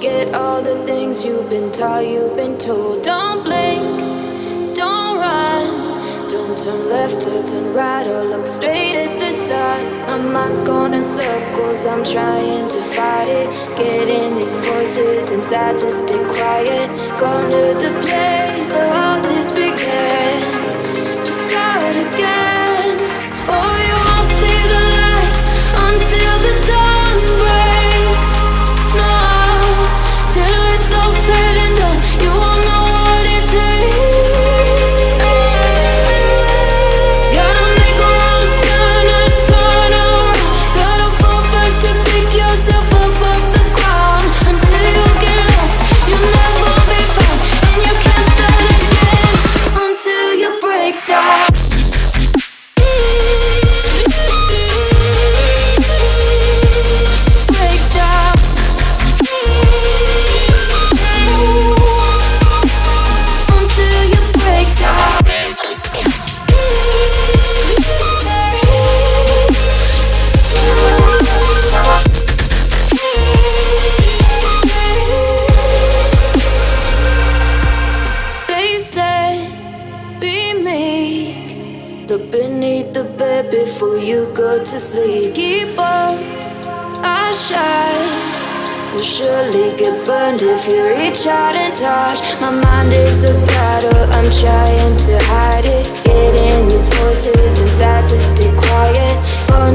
Forget all the things you've been taught, you've been told. Don't blink, don't run, don't turn left or turn right or look straight at the sun. My mind's going in circles, I'm trying to fight it. Getting these voices inside to stay quiet. Gone to the place where all this began. Just start again. Oh, you won't see the light until the dawn breaks. No, till it's all said and done, you won't know what it takes. Gotta make a wrong turn and turn around. Gotta fall fast to pick yourself up off the ground. Until you get lost, you'll never be found. And you can't start again until you break down. Look beneath the bed before you go to sleep. Keep on, I shine. You'll surely get burned if you reach out and touch. My mind is a battle, I'm trying to hide it. Getting these voices inside to stay quiet. Oh,